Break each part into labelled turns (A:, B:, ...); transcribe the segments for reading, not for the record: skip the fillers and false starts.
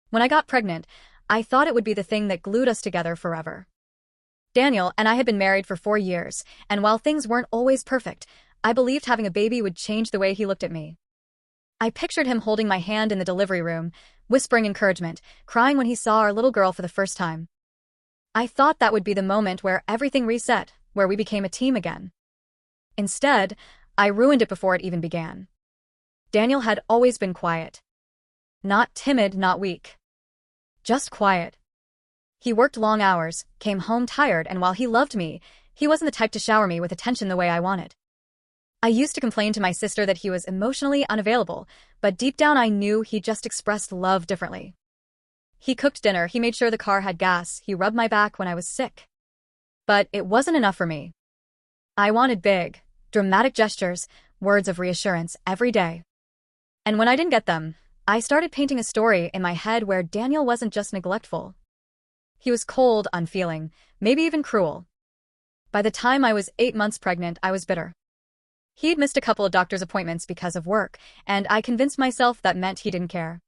A: When I got pregnant, I thought it would be the thing that glued us together forever. Daniel and I had been married for 4 years, and while things weren't always perfect, I believed having a baby would change the way he looked at me. I pictured him holding my hand in the delivery room, whispering encouragement, crying when he saw our little girl for the first time. I thought that would be the moment where everything reset, where we became a team again. Instead, I ruined it before it even began. Daniel had always been quiet. Not timid, not weak. Just quiet. He worked long hours, came home tired, and while he loved me, he wasn't the type to shower me with attention the way I wanted. I used to complain to my sister that he was emotionally unavailable, but deep down I knew he just expressed love differently. He cooked dinner, he made sure the car had gas, he rubbed my back when I was sick. But it wasn't enough for me. I wanted big, dramatic gestures, words of reassurance every day. And when I didn't get them, I started painting a story in my head where Daniel wasn't just neglectful. He was cold, unfeeling, maybe even cruel. By the time I was 8 months pregnant, I was bitter. He'd missed a couple of doctor's appointments because of work, and I convinced myself that meant he didn't care.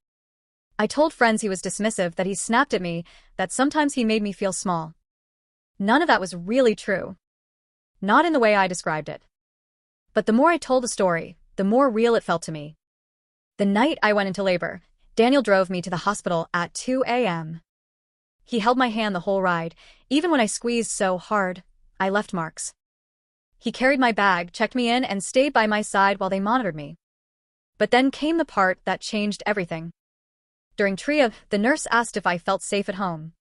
A: I told friends he was dismissive, that he snapped at me, that sometimes he made me feel small. None of that was really true. Not in the way I described it. But the more I told the story, the more real it felt to me. The night I went into labor, Daniel drove me to the hospital at 2 a.m. He held my hand the whole ride. Even when I squeezed so hard, I left marks. He carried my bag, checked me in, and stayed by my side while they monitored me. But then came the part that changed everything. During TRIA, the nurse asked if I felt safe at home.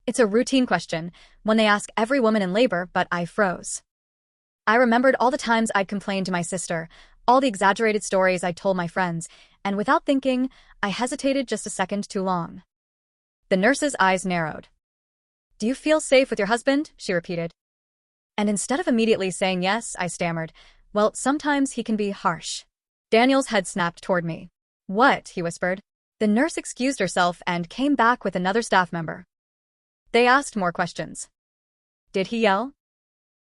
A: It's a routine question, one they ask every woman in labor, but I froze. I remembered all the times I'd complained to my sister, all the exaggerated stories I'd told my friends, and without thinking, I hesitated just a second too long. The nurse's eyes narrowed. "Do you feel safe with your husband?" she repeated. And instead of immediately saying yes, I stammered, "Well, sometimes he can be harsh." Daniel's head snapped toward me. "What?" he whispered. The nurse excused herself and came back with another staff member. They asked more questions. Did he yell?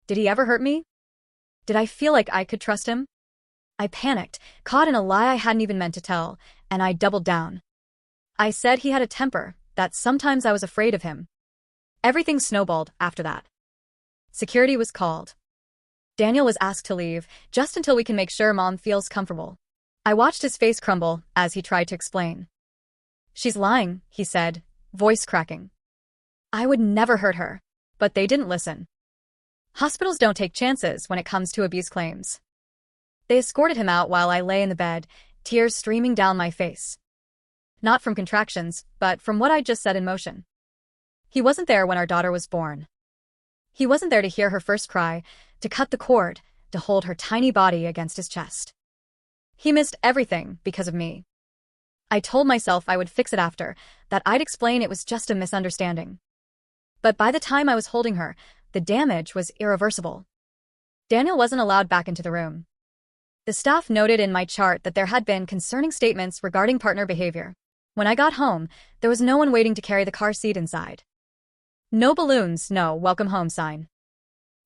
A: Did he ever hurt me? Did I feel like I could trust him? I panicked, caught in a lie I hadn't even meant to tell, and I doubled down. I said he had a temper, that sometimes I was afraid of him. Everything snowballed after that. Security was called. Daniel was asked to leave, just until we can make sure Mom feels comfortable. I watched his face crumble as he tried to explain. "She's lying," he said, voice cracking. I would never hurt her, but they didn't listen. Hospitals don't take chances when it comes to abuse claims. They escorted him out while I lay in the bed, tears streaming down my face. Not from contractions, but from what I'd just set in motion. He wasn't there when our daughter was born. He wasn't there to hear her first cry, to cut the cord, to hold her tiny body against his chest. He missed everything because of me. I told myself I would fix it after, that I'd explain it was just a misunderstanding. But by the time I was holding her, the damage was irreversible. Daniel wasn't allowed back into the room. The staff noted in my chart that there had been concerning statements regarding partner behavior. When I got home, there was no one waiting to carry the car seat inside. No balloons, no welcome home sign.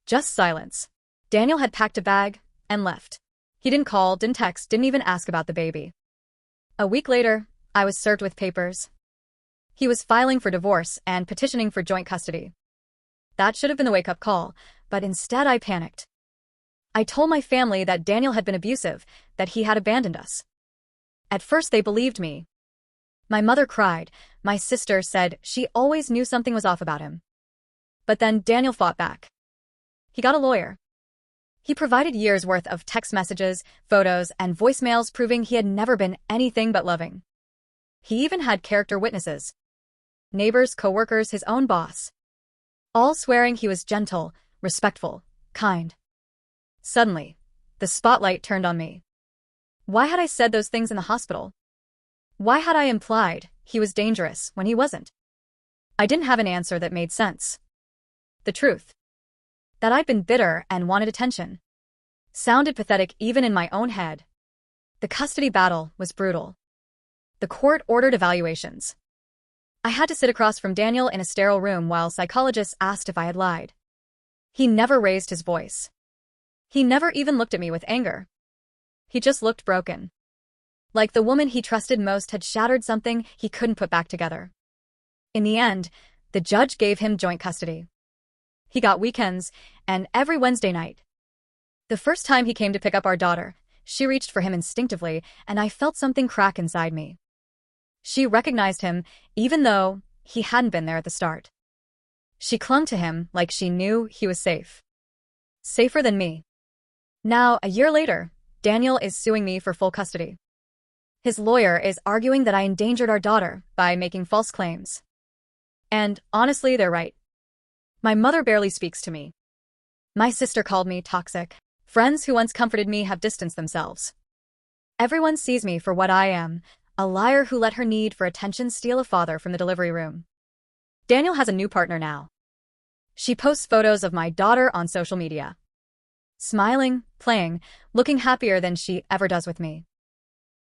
A: Just silence. Daniel had packed a bag and left. He didn't call, didn't text, didn't even ask about the baby. A week later, I was served with papers. He was filing for divorce and petitioning for joint custody. That should have been the wake-up call, but instead I panicked. I told my family that Daniel had been abusive, that he had abandoned us. At first they believed me. My mother cried. My sister said she always knew something was off about him. But then Daniel fought back. He got a lawyer. He provided years' worth of text messages, photos, and voicemails proving he had never been anything but loving. He even had character witnesses. Neighbors, co-workers, his own boss. All swearing he was gentle, respectful, kind. Suddenly, the spotlight turned on me. Why had I said those things in the hospital? Why had I implied he was dangerous when he wasn't? I didn't have an answer that made sense. The truth, that I'd been bitter and wanted attention, sounded pathetic even in my own head. The custody battle was brutal. The court ordered evaluations. I had to sit across from Daniel in a sterile room while psychologists asked if I had lied. He never raised his voice. He never even looked at me with anger. He just looked broken. Like the woman he trusted most had shattered something he couldn't put back together. In the end, the judge gave him joint custody. He got weekends, and every Wednesday night. The first time he came to pick up our daughter, she reached for him instinctively, and I felt something crack inside me. She recognized him, even though he hadn't been there at the start. She clung to him like she knew he was safe. Safer than me. Now, a year later, Daniel is suing me for full custody. His lawyer is arguing that I endangered our daughter by making false claims. And honestly, they're right. My mother barely speaks to me. My sister called me toxic. Friends who once comforted me have distanced themselves. Everyone sees me for what I am, a liar who let her need for attention steal a father from the delivery room. Daniel has a new partner now. She posts photos of my daughter on social media. Smiling, playing, looking happier than she ever does with me.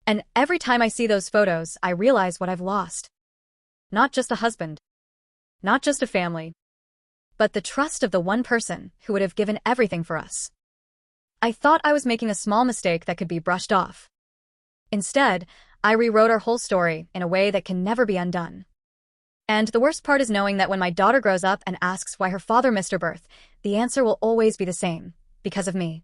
A: And every time I see those photos, I realize what I've lost. Not just a husband. Not just a family. But the trust of the one person who would have given everything for us. I thought I was making a small mistake that could be brushed off. Instead, I rewrote our whole story in a way that can never be undone. And the worst part is knowing that when my daughter grows up and asks why her father missed her birth, the answer will always be the same, because of me.